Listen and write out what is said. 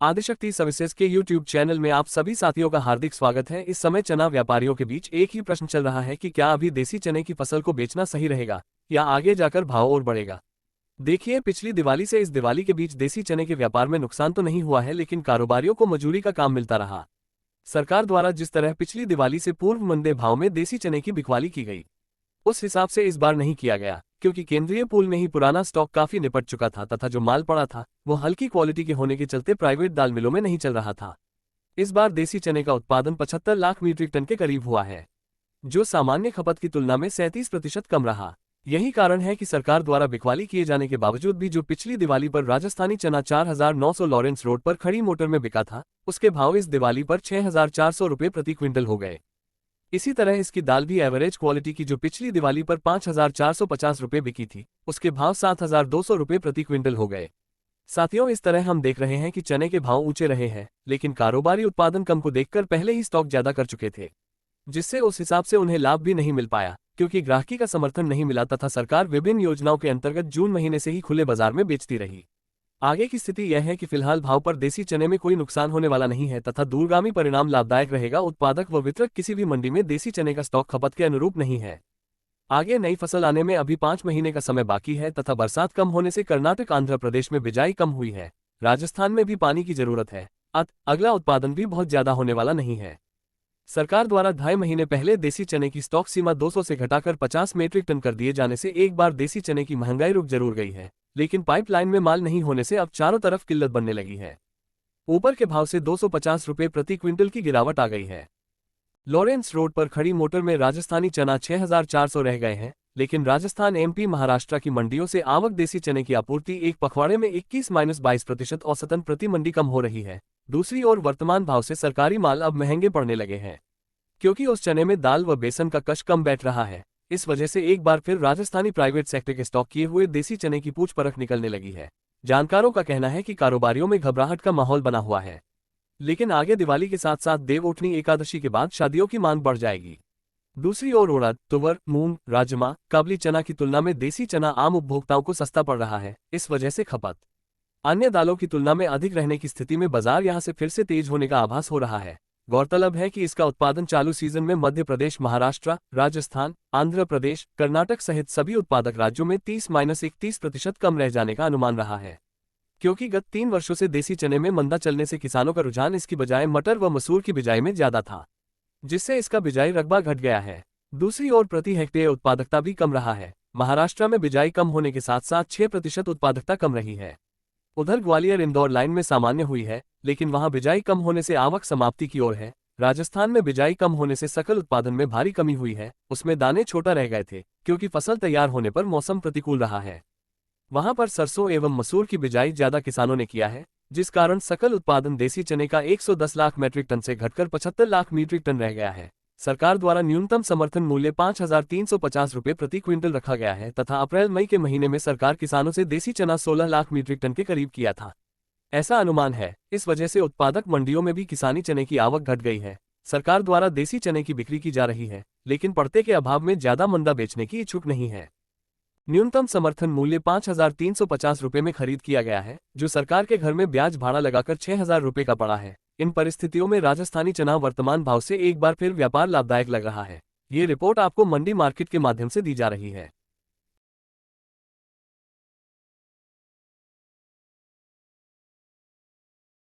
Adishakti services के YouTube channel में आप सभी साथियों का हार्दिक स्वागत है। इस समय चना व्यापारियों के बीच एक ही प्रश्न चल रहा है कि क्या अभी देसी चने की फसल को बेचना सही रहेगा या आगे जाकर भाव और बढ़ेगा। देखिए, पिछली दिवाली से इस दिवाली के बीच देसी चने के व्यापार में नुकसान तो नहीं हुआ है, लेकिन कारोबारियों को मजूरी का काम मिलता रहा। सरकार द्वारा जिस तरह पिछली दिवाली से पूर्व मंदे भाव में देसी चने की बिकवाली की गई, उस हिसाब से इस बार नहीं किया गया, क्योंकि केंद्रीय पूल में ही पुराना स्टॉक काफी निपट चुका था तथा जो माल पड़ा था वो हल्की क्वालिटी के होने के चलते प्राइवेट दाल मिलों में नहीं चल रहा था। इस बार देसी चने का उत्पादन 75 लाख मीट्रिक टन के करीब हुआ है, जो सामान्य खपत की तुलना में 37% कम रहा। यही कारण है कि सरकार द्वारा बिकवाली किए जाने के बावजूद भी जो पिछली दिवाली पर राजस्थानी चना 4900 लॉरेंस रोड पर खड़ी मोटर में बिका था, उसके भाव इस दिवाली पर 6400 रुपये प्रति क्विंटल हो गए। इसी तरह इसकी दाल भी एवरेज क्वालिटी की जो पिछली दिवाली पर 5450 रुपये बिकी थी, उसके भाव 7200 रुपये प्रति क्विंटल हो गए। साथियों, इस तरह हम देख रहे हैं कि चने के भाव ऊंचे रहे हैं, लेकिन कारोबारी उत्पादन कम को देखकर पहले ही स्टॉक ज्यादा कर चुके थे, जिससे उस हिसाब से उन्हें लाभ भी नहीं मिल पाया, क्योंकि ग्राहकी का समर्थन नहीं मिला तथा सरकार विभिन्न योजनाओं के अंतर्गत जून महीने से ही खुले बाजार में बेचती रही। आगे की स्थिति यह है कि फिलहाल भाव पर देसी चने में कोई नुकसान होने वाला नहीं है तथा दूरगामी परिणाम लाभदायक रहेगा। उत्पादक व वितरक किसी भी मंडी में देसी चने का स्टॉक खपत के अनुरूप नहीं है। आगे नई फसल आने में अभी 5 महीने का समय बाकी है तथा बरसात कम होने से कर्नाटक आंध्र प्रदेश में बिजाई कम हुई है। राजस्थान में भी पानी की जरूरत है, अगला उत्पादन भी बहुत ज्यादा होने वाला नहीं है। सरकार द्वारा 2.5 महीने पहले देसी चने की स्टॉक सीमा 200 से घटाकर 50 मीट्रिक टन कर दिए जाने से एक बार देसी चने की महंगाई रुक जरूर गई है, लेकिन पाइपलाइन में माल नहीं होने से अब चारों तरफ किल्लत बनने लगी है। ऊपर के भाव से 250 रुपये प्रति क्विंटल की गिरावट आ गई है। लॉरेंस रोड पर खड़ी मोटर में राजस्थानी चना 6400 रह गए हैं, लेकिन राजस्थान, एमपी, महाराष्ट्र की मंडियों से आवक देसी चने की आपूर्ति एक पखवाड़े में 21-22% औसतन प्रति मंडी कम हो रही है। दूसरी ओर वर्तमान भाव से सरकारी माल अब महंगे पड़ने लगे हैं, क्योंकि उस चने में दाल व बेसन का कश कम बैठ रहा है। इस वजह से एक बार फिर राजस्थानी प्राइवेट सेक्टर के स्टॉक किए हुए देसी चने की पूछ परख निकलने लगी है। जानकारों का कहना है कि कारोबारियों में घबराहट का माहौल बना हुआ है, लेकिन आगे दिवाली के साथ साथ देवउठनी एकादशी के बाद शादियों की मांग बढ़ जाएगी। दूसरी ओर उड़द, तुवर, मूंग, राजमा, काबली चना की तुलना में देसी चना आम उपभोक्ताओं को सस्ता पड़ रहा है। इस वजह से खपत अन्य दालों की तुलना में अधिक रहने की स्थिति में बाजार यहां से फिर से तेज होने का आभास हो रहा है। गौरतलब है कि इसका उत्पादन चालू सीजन में मध्य प्रदेश, महाराष्ट्र, राजस्थान, आंध्र प्रदेश, कर्नाटक सहित सभी उत्पादक राज्यों में 30-31% कम रह जाने का अनुमान रहा है, क्योंकि गत 3 वर्षों से देसी चने में मंदा चलने से किसानों का रुझान इसकी बजाय मटर व मसूर की बिजाई में ज्यादा था, जिससे इसका बिजाई रकबा घट गया है। दूसरी ओर प्रति हेक्टेयर उत्पादकता भी कम रहा है। महाराष्ट्र में बिजाई कम होने के साथ साथ 6% उत्पादकता कम रही है। उधर ग्वालियर इंदौर लाइन में सामान्य हुई है, लेकिन वहां बिजाई कम होने से आवक समाप्ति की ओर है। राजस्थान में बिजाई कम होने से सकल उत्पादन में भारी कमी हुई है, उसमें दाने छोटा रह गए थे, क्योंकि फसल तैयार होने पर मौसम प्रतिकूल रहा है। वहां पर सरसों एवं मसूर की बिजाई ज्यादा किसानों ने किया है, जिस कारण सकल उत्पादन देसी चने का 110 लाख मीट्रिक टन से घटकर 75 लाख मीट्रिक टन रह गया है। सरकार द्वारा न्यूनतम समर्थन मूल्य 5350 रुपये प्रति क्विंटल रखा गया है तथा अप्रैल मई के महीने में सरकार किसानों से देसी चना 16 लाख मीट्रिक टन के करीब किया था, ऐसा अनुमान है। इस वजह से उत्पादक मंडियों में भी किसानी चने की आवक घट गई है। सरकार द्वारा देसी चने की बिक्री की जा रही है, लेकिन पड़ते के अभाव में ज्यादा मंदा बेचने की इच्छुक नहीं है। न्यूनतम समर्थन मूल्य 5350 रुपये में खरीद किया गया है, जो सरकार के घर में ब्याज भाड़ा लगाकर 6000 रुपये का पड़ा है। इन परिस्थितियों में राजस्थानी चना वर्तमान भाव से एक बार फिर व्यापार लाभदायक लग रहा है। ये रिपोर्ट आपको मंडी मार्केट के माध्यम से दी जा रही है।